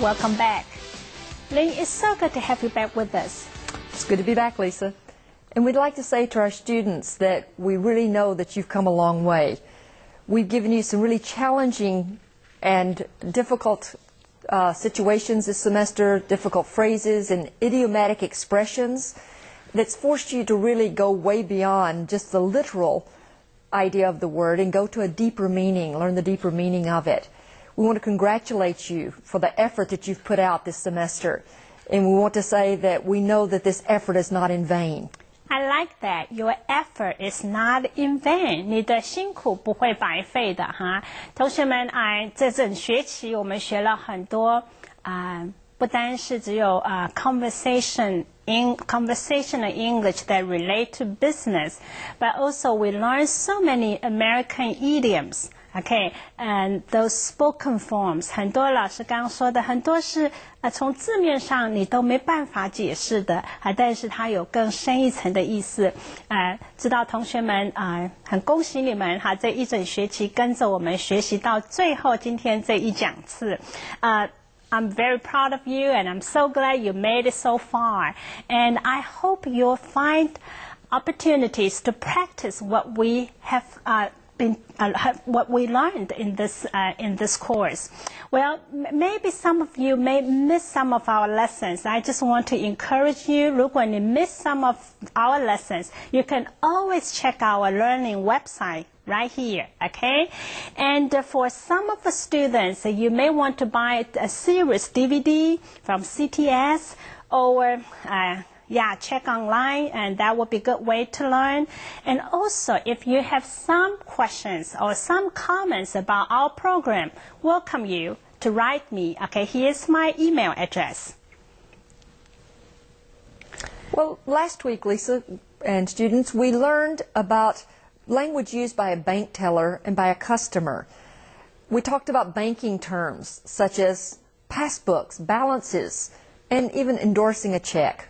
welcome back. Lynn, it's so good to have you back with us. It's good to be back, Lisa. And we'd like to say to our students that we really know that you've come a long way. We've given you some really challenging and difficult situations this semester, difficult phrases and idiomatic expressions that's forced you to really go way beyond just the literal idea of the word and go to a deeper meaning, learn the deeper meaning of it. We want to congratulate you for the effort that you've put out this semester. And we want to say that we know that this effort is not in vain. I like that. Your effort is not in vain. 你的辛苦不会白费的哈。同学们，这整学期我们学了很多不单是只有conversational English that relate to business, but also we learn so many American idioms. Okay, and those spoken forms, 很多老师刚刚说的很多是从字面上你都没办法解释的但是它有更深一层的意思知道同学们很恭喜你们这一整学期跟着我们学习到最后今天这一讲次I'm very proud of you and I'm so glad you made it so far and I hope you'll find opportunities to practice what we have what we learned in this course. Well, maybe some of you may miss some of our lessons. I just want to encourage you, 如果你 miss some of our lessons, you can always check our learning website right here, okay? And for some of the students, you may want to buy a series DVD from CTS or check online, and that would be a good way to learn. And also, if you have some questions or some comments about our program, welcome you to write me. Okay, here's my email address. Well, last week, Lisa and students, we learned about language used by a bank teller and by a customer. We talked about banking terms such as passbooks, balances, and even endorsing a check.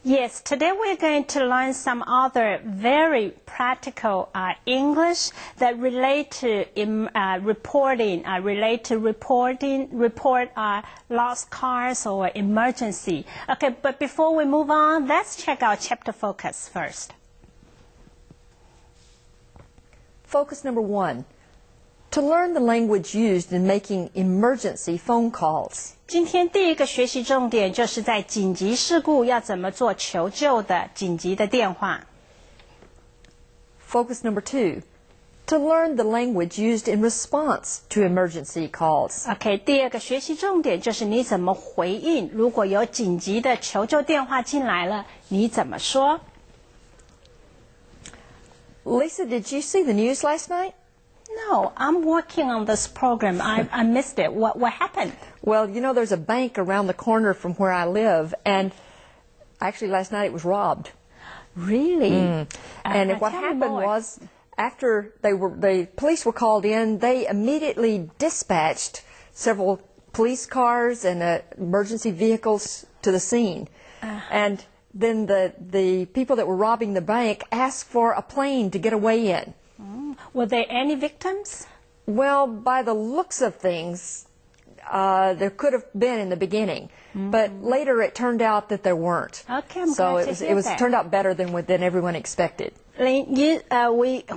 Yes, today we're going to learn some other very practical English that relate to report lost cars or emergency. Okay, but before we move on, let's check our chapter focus first. Focus number 1. To learn the language used in making emergency phone calls. 今天第一个学习重点就是在紧急事故要怎么做求救的紧急的电话。Focus number 2. To learn the language used in response to emergency calls. Okay, 第二个学习重点就是你怎么回应，如果有紧急的求救电话进来了，你怎么说？ Lisa, did you see the news last night? No, I'm working on this program. I missed it. What happened? Well, you know, there's a bank around the corner from where I live, and actually last night it was robbed. Really? And what happened was, after the police were called in, they immediately dispatched several police cars and emergency vehicles to the scene. And then the people that were robbing the bank asked for a plane to get away in. Were there any victims? Well, by the looks of things, there could have been in the beginning, but later it turned out that there weren't. Okay, I'm so glad to hear that. Turned out better than everyone expected. Lynn,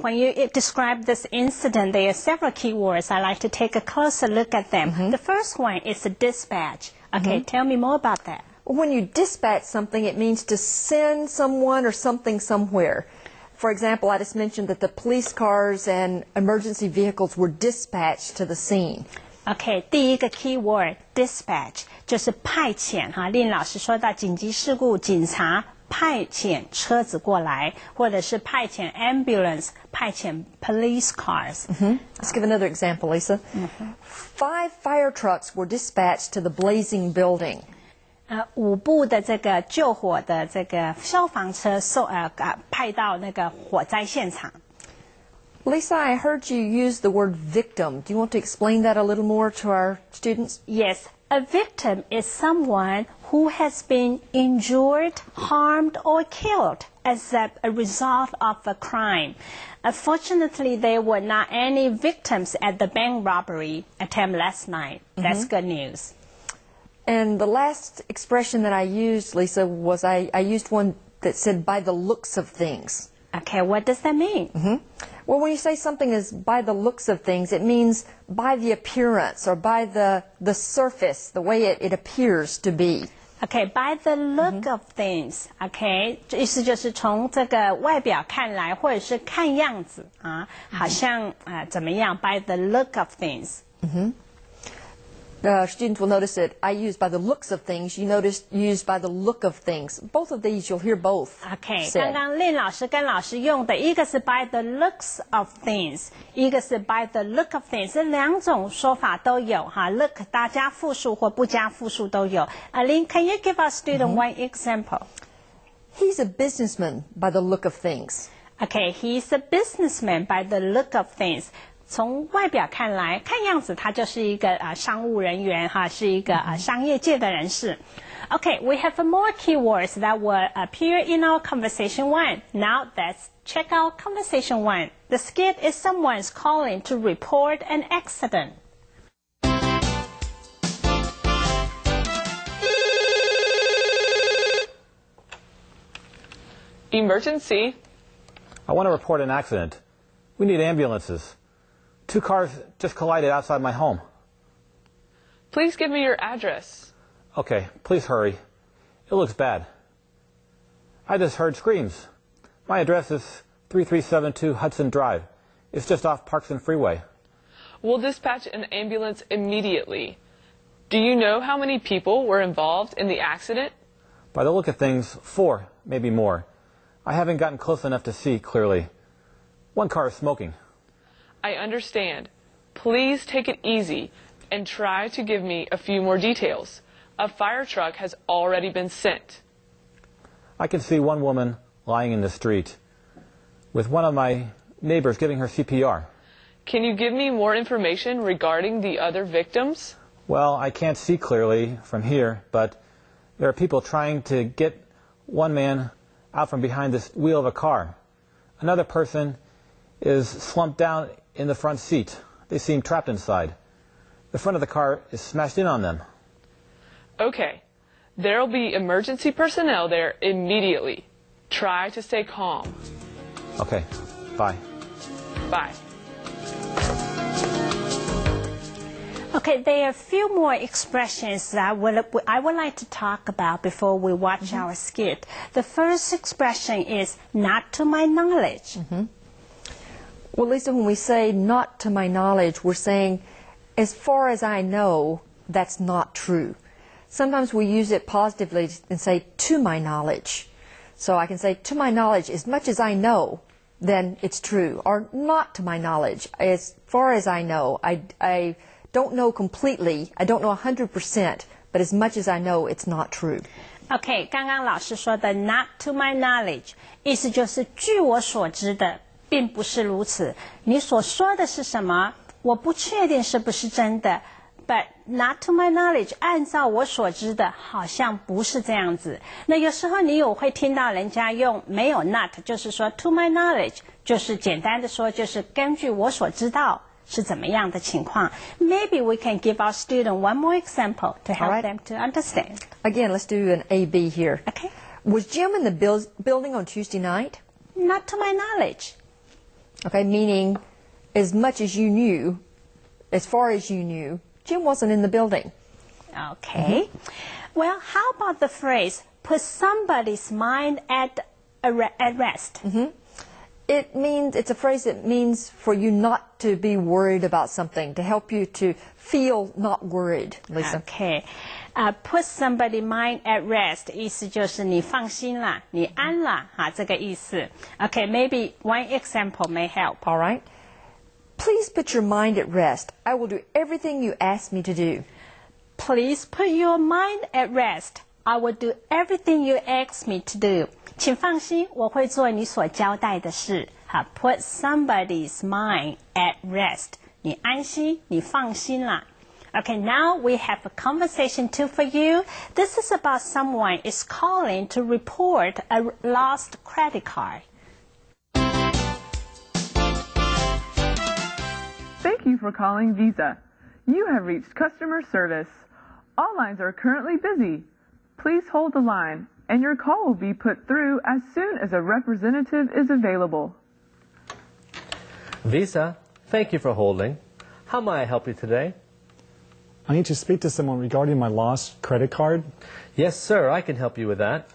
when you describe this incident, there are several keywords. I like to take a closer look at them. The first one is a dispatch. Okay, tell me more about that. When you dispatch something, it means to send someone or something somewhere. For example, I just mentioned that the police cars and emergency vehicles were dispatched to the scene. Okay, 第一个 keyword dispatch 就是派遣哈。令老师说到紧急事故，警察派遣车子过来，或者是派遣 ambulance， 派遣 police cars. Let's give another example, Lisa. 5 fire trucks were dispatched to the blazing building. 5部的这个救火的这个消防车派到那个火灾现场。Lisa, I heard you use the word victim. Do you want to explain that a little more to our students? Yes. A victim is someone who has been injured, harmed, or killed as a result of a crime. Unfortunately, there were not any victims at the bank robbery attempt last night. That's good news. And the last expression that I used, Lisa, was I used one that said by the looks of things. Okay, what does that mean? Well, when you say something is by the looks of things, it means by the appearance or by the surface, the way it appears to be. Okay, by the look of things. Okay, 意思就是从这个外表看来，或者是看样子啊，好像怎么样 ？By the look of things. Students will notice that I use by the looks of things. You notice use by the look of things. Both of these you'll hear both. Okay, 刚刚令老师跟老师用的一个是 by the looks of things， 一个是 by the look of things， 这两种说法都有哈。Look 大加复数或不加复数都有。Lynn, can you give our student one example? He's a businessman by the look of things. Okay, he's a businessman by the look of things. 从外表看来，看样子他就是一个商务人员哈，是一个商业界的人士。Okay, we have more keywords that will appear in our conversation one. Now let's check out conversation one. The skit is someone's calling to report an accident. Emergency. I want to report an accident. We need ambulances. 2 cars just collided outside my home. Please give me your address. Okay, please hurry. It looks bad. I just heard screams. My address is 3372 Hudson Drive. It's just off Parkson Freeway. We'll dispatch an ambulance immediately. Do you know how many people were involved in the accident? By the look of things, 4, maybe more. I haven't gotten close enough to see clearly. 1 car is smoking. I understand. Please take it easy and try to give me a few more details. A fire truck has already been sent. I can see 1 woman lying in the street with one of my neighbors giving her CPR. Can you give me more information regarding the other victims? Well, I can't see clearly from here, but there are people trying to get 1 man out from behind the wheel of a car. Another person is slumped down in the front seat. They seem trapped inside. The front of the car is smashed in on them. Okay. There'll be emergency personnel there immediately. Try to stay calm. Okay. Bye. Bye. Okay, there are a few more expressions that I would like to talk about before we watch our skit. The first expression is not to my knowledge. Well, Lisa, when we say not to my knowledge, we're saying as far as I know, that's not true. Sometimes we use it positively and say to my knowledge. So I can say to my knowledge, as much as I know, then it's true. Or not to my knowledge, as far as I know. I don't know completely, I don't know 100%, but as much as I know, it's not true. Okay, 刚刚老师说的 not to my knowledge 意思就是据我所知的并不是如此。你所说的是什么？我不确定是不是真的。But not to my knowledge， 按照我所知的，好像不是这样子。那有时候你有会听到人家用没有 not， 就是说 to my knowledge， 就是简单的说，就是根据我所知道是怎么样的情况。Maybe we can give our student one more example to help them to understand. Again, let's do an A-B here. Okay. Was Jim in the building on Tuesday night? Not to my knowledge. Okay, meaning as much as you knew, as far as you knew, Jim wasn't in the building. Okay. Well, how about the phrase, put somebody's mind at rest? It means, it's a phrase that means for you not to be worried about something, to help you to feel not worried, Lisa. Okay. Put somebody's mind at rest 意思就是你放心啦，你安啦，这个意思。Okay, maybe one example may help. All right. Please put your mind at rest. I will do everything you ask me to do. Please put your mind at rest. I will do everything you ask me to do. 请放心，我会做你所交代的事。Put somebody's mind at rest. 你安心，你放心啦。Okay, now we have a conversation two for you. This is about someone is calling to report a lost credit card. Thank you for calling Visa. You have reached customer service. All lines are currently busy. Please hold the line, and your call will be put through as soon as a representative is available. Visa, thank you for holding. How may I help you today? I need to speak to someone regarding my lost credit card. Yes, sir, I can help you with that.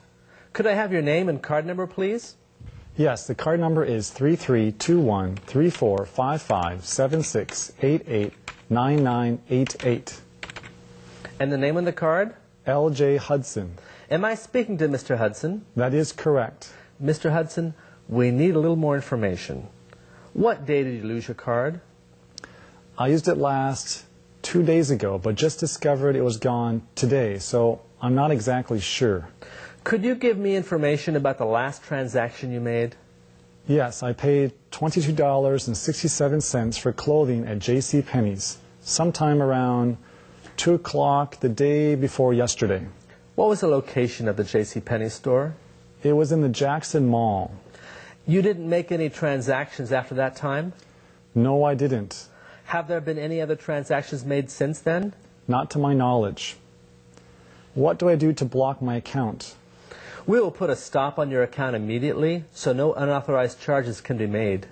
Could I have your name and card number, please? Yes, the card number is 3321345576889988. And the name on the card? L.J. Hudson. Am I speaking to Mr. Hudson? That is correct. Mr. Hudson, we need a little more information. What day did you lose your card? I used it last 2 days ago, but just discovered it was gone today, so I'm not exactly sure. Could you give me information about the last transaction you made? Yes, I paid $22.67 for clothing at J.C. Penney's, sometime around 2 o'clock the day before yesterday. What was the location of the J.C. Penney store? It was in the Jackson Mall. You didn't make any transactions after that time? No, I didn't. Have there been any other transactions made since then? Not to my knowledge. What do I do to block my account? We will put a stop on your account immediately so no unauthorized charges can be made.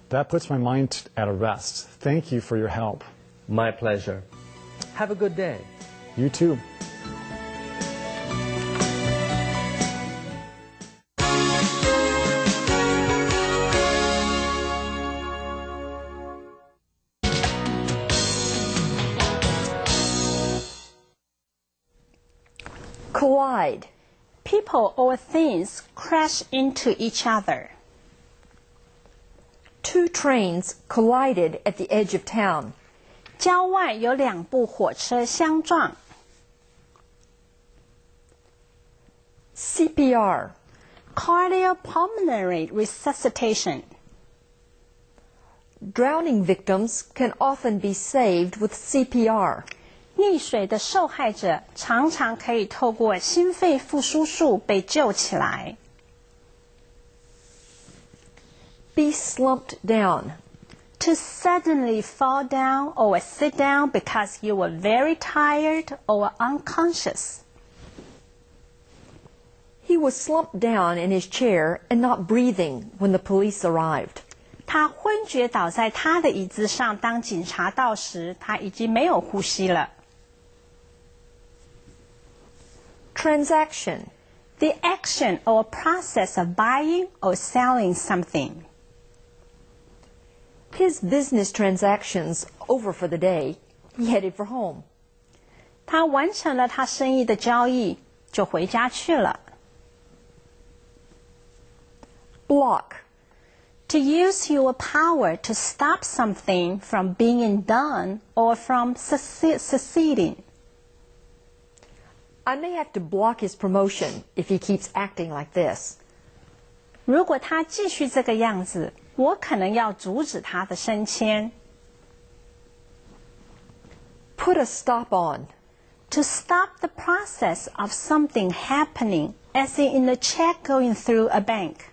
That puts my mind at rest. Thank you for your help. My pleasure. Have a good day. You too. Collide. People or things crash into each other. 2 trains collided at the edge of town. 郊外有2部火车相撞。CPR. Cardiopulmonary resuscitation. Drowning victims can often be saved with CPR. 溺水的受害者常常可以透过心肺复苏术被救起来。Be slumped down. To suddenly fall down or sit down because you were very tired or unconscious. He was slumped down in his chair and not breathing when the police arrived. 他昏厥倒在他的椅子上，当警察到时，他已经没有呼吸了。Transaction. The action or process of buying or selling something. His business transactions over for the day. He headed for home. 他完成了他生意的交易，就回家去了。Block. To use your power to stop something from being done or from succeeding. I may have to block his promotion if he keeps acting like this. 如果他继续这个样子，我可能要阻止他的升迁。Put a stop on. To stop the process of something happening, as in a check going through a bank.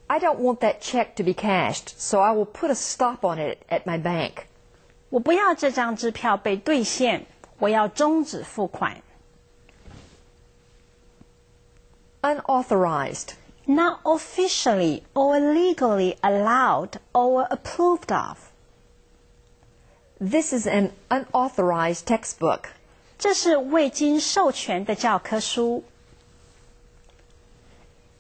I don't want that check to be cashed, so I will put a stop on it at my bank. 我不要这张支票被兑现，我要终止付款。Unauthorized. Not officially or legally allowed or approved of. This is an unauthorized textbook. 这是未经授权的教科书。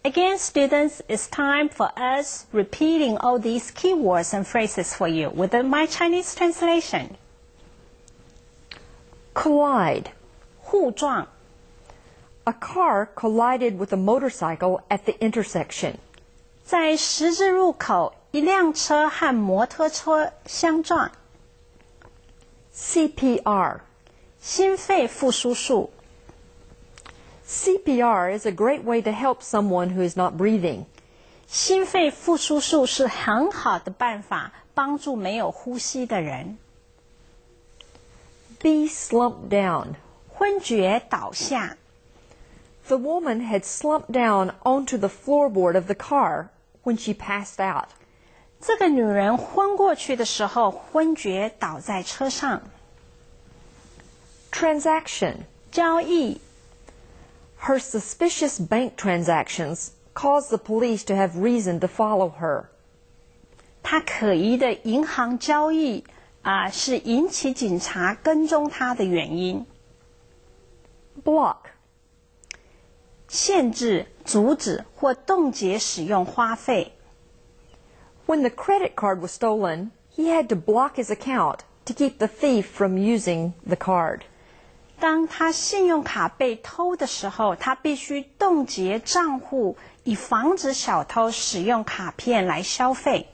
Again, students, it's time for us repeating all these keywords and phrases for you with my Chinese translation. Collide. 互撞。A car collided with a motorcycle at the intersection. 在十字路口，一辆车和摩托车相撞。CPR. 心肺复苏术。CPR is a great way to help someone who is not breathing. 心肺复苏术是很好的办法，帮助没有呼吸的人。Be slumped down. 昏厥倒下。The woman had slumped down onto the floorboard of the car when she passed out. 这个女人昏过去的时候，昏厥倒在车上。Transaction. 交易。 Her suspicious bank transactions caused the police to have reason to follow her. 她可疑的银行交易是引起警察跟踪她的原因。Block. 限制、阻止或冻结使用花费。 When the credit card was stolen, he had to block his account to keep the thief from using the card. 当他信用卡被偷的时候，他必须冻结账户，以防止小偷使用卡片来消费。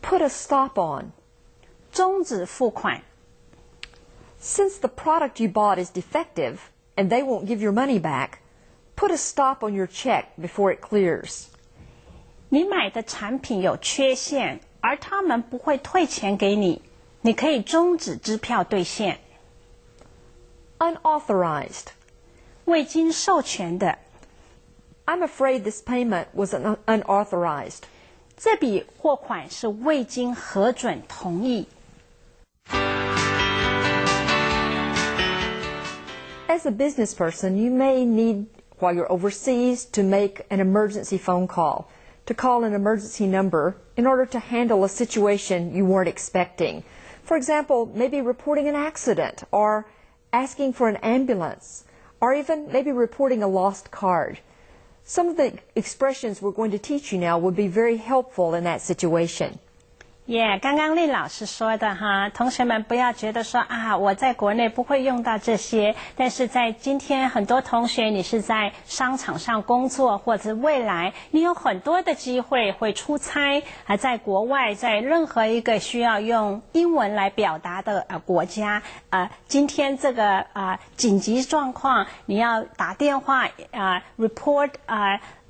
Put a stop on. 终止付款。 Since the product you bought is defective and they won't give your money back, put a stop on your check before it clears. 你买的产品有缺陷，而他们不会退钱给你，你可以终止支票兑现。 Unauthorized. 未经授权的。 I'm afraid this payment was unauthorized. 这笔货款是未经核准同意。 As a business person, you may need, while you're overseas, to make an emergency phone call, to call an emergency number in order to handle a situation you weren't expecting. For example, maybe reporting an accident or asking for an ambulance, or even maybe reporting a lost card. Some of the expressions we're going to teach you now would be very helpful in that situation. 刚刚令老师说的哈，同学们不要觉得说我在国内不会用到这些，但是在今天很多同学你是在商场上工作，或者未来你有很多的机会会出差，在国外，在任何一个需要用英文来表达的国家，今天这个紧急状况，你要打电话report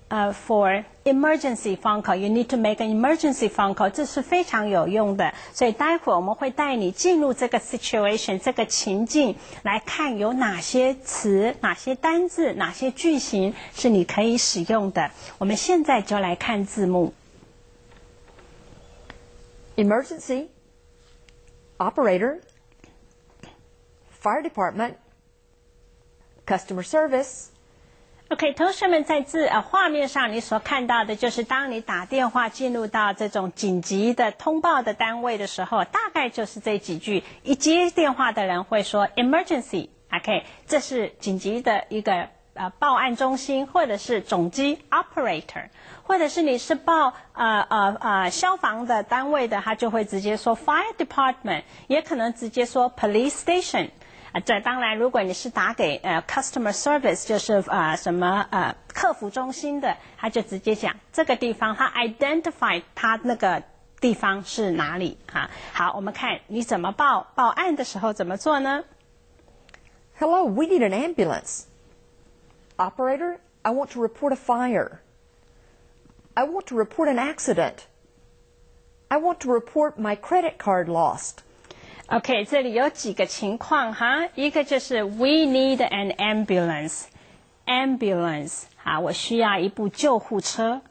for emergency phone call, you need to make an emergency phone call. 这是非常有用的，所以待会儿我们会带你进入这个 situation 这个情境，来看有哪些词、哪些单字、哪些句型是你可以使用的。我们现在就来看字幕。Emergency, operator, fire department, customer service. OK， 同学们在画面上你所看到的就是当你打电话进入到这种紧急的通报的单位的时候，大概就是这几句。一接电话的人会说 emergency， OK， 这是紧急的一个报案中心，或者是总机 operator， 或者是你是报消防的单位的，他就会直接说 fire department， 也可能直接说 police station。这当然，如果你是打给customer service， 就是客服中心的，他就直接讲这个地方，他 identify 他那个地方是哪里哈。好，我们看你怎么报案的时候怎么做呢 Hello, we need an ambulance. Operator, I want to report a fire. I want to report an accident. I want to report my credit card lost. OK， 这里有几个情况哈，一个就是 we need an ambulance， 我需要一部救护车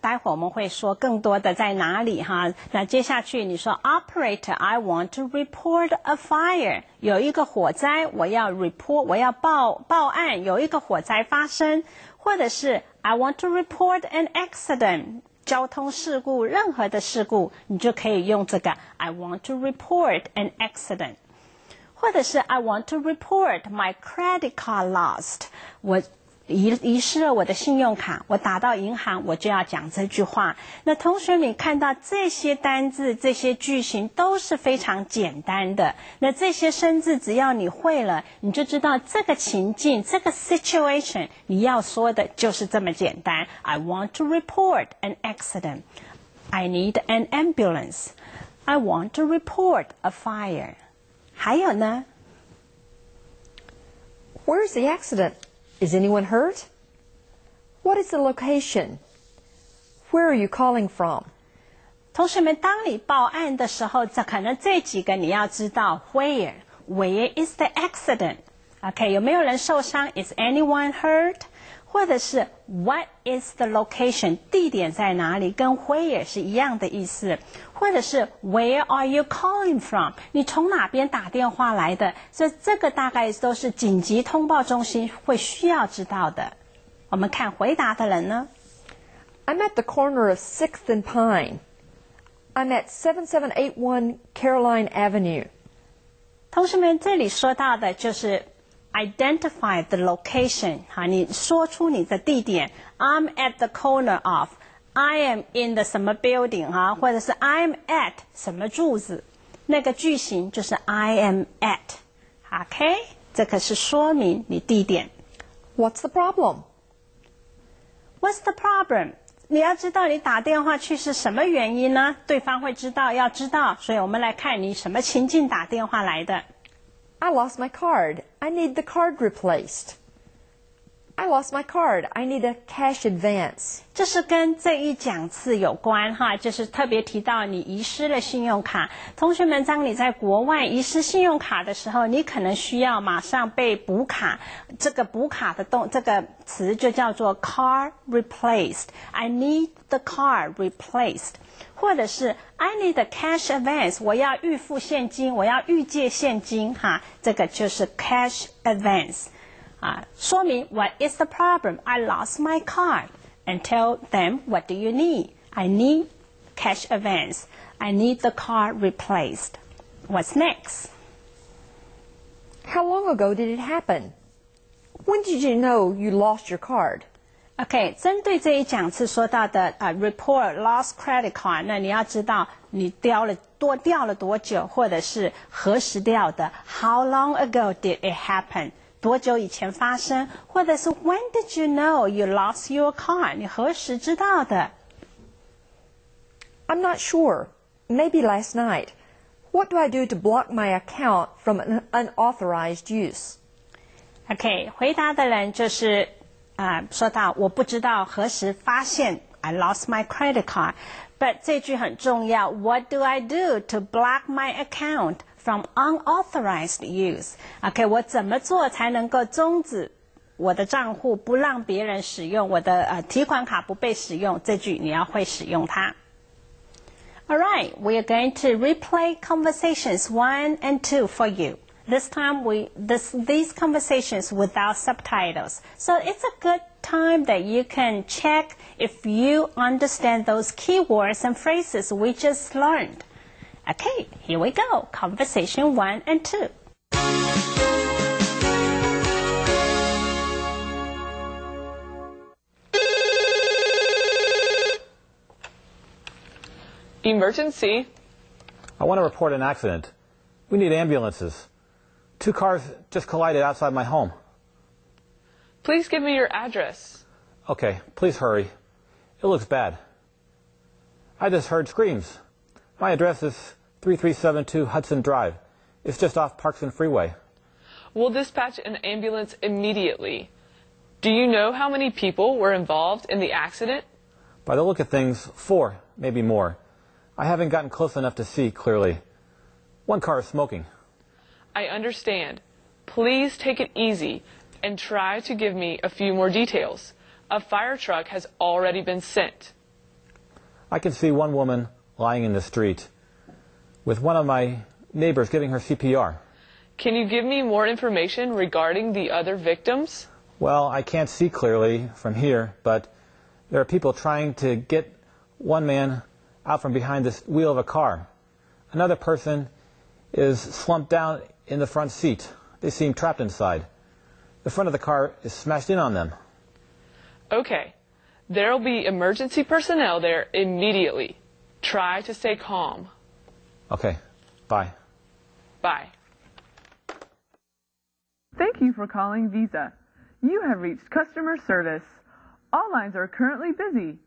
待会儿我们会说更多的在哪里哈。那接下去你说 operator I want to report a fire， 有一个火灾，我要 report， 我要报案，有一个火灾发生，或者是 I want to report an accident。交通事故，任何的事故，你就可以用这个 I want to report an accident， 或者是 I want to report my credit card lost， 我遗失了我的信用卡，我打到银行我就要讲这句话。那同学你看到这些单字这些句型都是非常简单的，那这些生字只要你会了，你就知道这个情境这个 situation 你要说的就是这么简单。 I want to report an accident， I need an ambulance， I want to report a fire。 还有呢 Where's the accident?Is anyone hurt? What is the location? Where are you calling from? 同学们，当你报案的时候，可能这几个你要知道 Where is the accident? OK， 有没有人受伤 Is anyone hurt? 或者是 What is the location？ 地点在哪里？跟 where 是一样的意思。或者是 Where are you calling from？ 你从哪边打电话来的？所以这个大概都是紧急通报中心会需要知道的。我们看回答的人呢 I'm at the corner of 6th and Pine. I'm at 7781 Caroline Avenue. 同学们，这里说到的就是identify the location， 你说出你的地点。I'm at the corner of， I am in the 什么 building 或者是 I'm at 什么柱子，那个句型就是 I am at。OK， 这个是说明你地点。What's the problem? What's the problem？ 你要知道你打电话去是什么原因呢？对方会知道，要知道，所以我们来看你什么情境打电话来的。I lost my card. I need the card replaced. I lost my card. I need a cash advance. 这是跟这一讲次有关就是特别提到你遗失了信用卡。同学们，当你在国外遗失信用卡的时候，你可能需要马上被补卡。这个补卡的这个词就叫做 card replaced. I need the card replaced. 或者是 I need a cash advance， 我要预付现金，我要预借现金这个就是 cash advance 说明 What is the problem? I lost my card. And tell them what do you need? I need cash advance. I need the card replaced. What's next? How long ago did it happen? When did you know you lost your card? OK， 针对这一讲次说到的report lost credit card， 那你要知道你掉了多久，或者是何时掉的。How long ago did it happen？ 多久以前发生？或者是 When did you know you lost your card？ 你何时知道的 I'm not sure. Maybe last night. What do I do to block my account from an unauthorized use? OK， 回答的人就是说到我不知道何时发现 I lost my credit card， but 这句很重要 What do I do to block my account from unauthorized use？ OK， 我怎么做才能够终止我的账户不让别人使用我的提款卡不被使用？这句你要会使用它。Alright, we are going to replay conversations 1 and 2 for you. This time these conversations without subtitles. So it's a good time that you can check if you understand those keywords and phrases we just learned. Okay, here we go. Conversation 1 and 2. Emergency. I want to report an accident. We need ambulances. 2 cars just collided outside my home. Please give me your address. Okay, please hurry. It looks bad. I just heard screams. My address is 3372 Hudson Drive. It's just off Parkson Freeway. We'll dispatch an ambulance immediately. Do you know how many people were involved in the accident? By the look of things, 4, maybe more. I haven't gotten close enough to see clearly. 1 car is smoking. I understand. Please take it easy and try to give me a few more details. A fire truck has already been sent. I can see 1 woman lying in the street with one of my neighbors giving her CPR. Can you give me more information regarding the other victims? Well, I can't see clearly from here, but there are people trying to get 1 man out from behind the wheel of a car. Another person is slumped down in the front seat. They seem trapped inside. The front of the car is smashed in on them. Okay. There will be emergency personnel there immediately. Try to stay calm. Okay. Bye. Bye. Thank you for calling Visa. You have reached customer service. All lines are currently busy.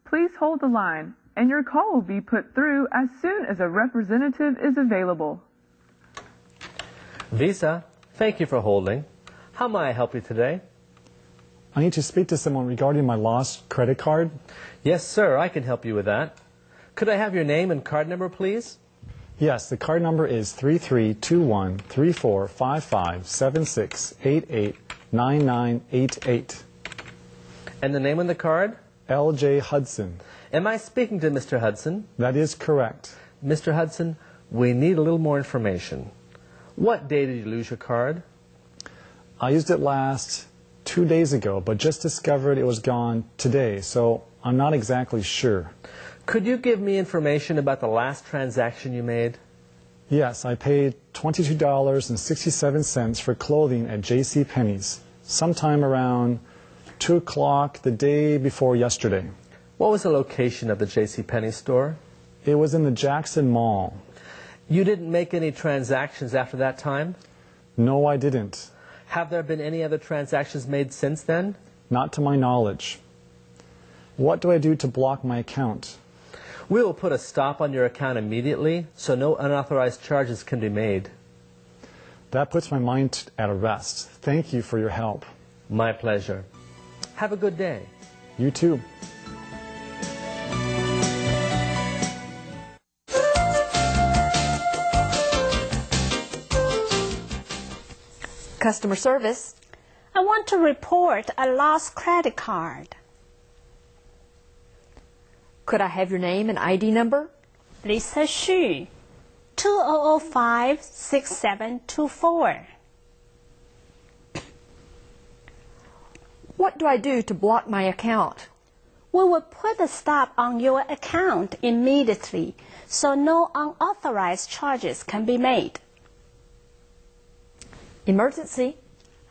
Please hold the line, and your call will be put through as soon as a representative is available. Visa, thank you for holding. How may I help you today? I need to speak to someone regarding my lost credit card. Yes, sir, I can help you with that. Could I have your name and card number, please? Yes, the card number is 3321345576889988. And the name on the card? L.J. Hudson. Am I speaking to Mr. Hudson? That is correct. Mr. Hudson, we need a little more information. What day did you lose your card? I used it last 2 days ago, but just discovered it was gone today, so I'm not exactly sure. Could you give me information about the last transaction you made? Yes, I paid $22.67 for clothing at J.C. Penney's, sometime around 2 o'clock the day before yesterday. What was the location of the J.C. Penney store? It was in the Jackson Mall. You didn't make any transactions after that time? No, I didn't. Have there been any other transactions made since then? Not to my knowledge. What do I do to block my account? We will put a stop on your account immediately so no unauthorized charges can be made. That puts my mind at rest. Thank you for your help. My pleasure. Have a good day. You too. Customer service. I want to report a lost credit card. Could I have your name and ID number? Lisa Xu, 2005-6724. What do I do to block my account? We will put a stop on your account immediately so no unauthorized charges can be made. Emergency.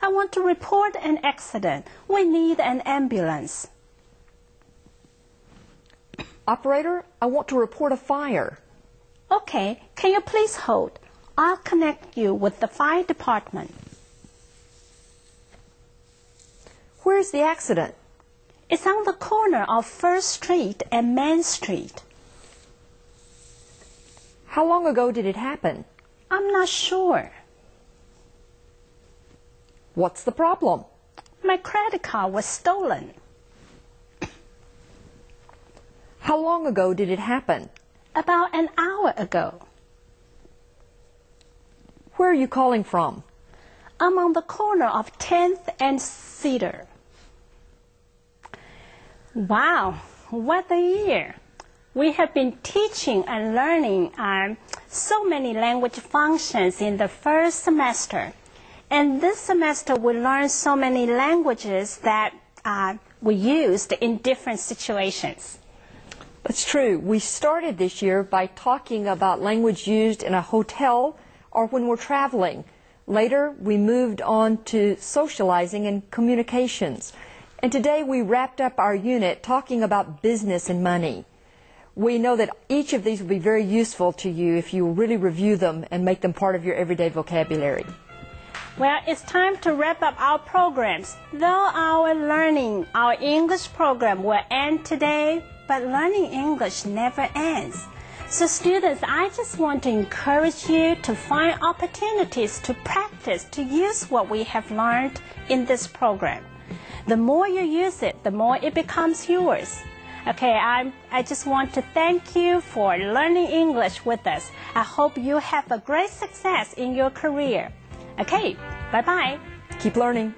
I want to report an accident. We need an ambulance. Operator, I want to report a fire. Okay, can you please hold? I'll connect you with the fire department. Where's the accident? It's on the corner of First Street and Main Street. How long ago did it happen? I'm not sure. What's the problem? My credit card was stolen. How long ago did it happen? About an hour ago. Where are you calling from? I'm on the corner of 10th and Cedar. Wow, what a year. We have been teaching and learning so many language functions in the first semester. And this semester we learned so many languages that we used in different situations. That's true. We started this year by talking about language used in a hotel or when we're traveling. Later, we moved on to socializing and communications. And today we wrapped up our unit talking about business and money. We know that each of these will be very useful to you if you really review them and make them part of your everyday vocabulary. Well, it's time to wrap up our programs. Though our English program will end today, but learning English never ends. So students, I just want to encourage you to find opportunities to practice, to use what we have learned in this program. The more you use it, the more it becomes yours. Okay, I just want to thank you for learning English with us. I hope you have a great success in your career. Okay, bye-bye. Keep learning.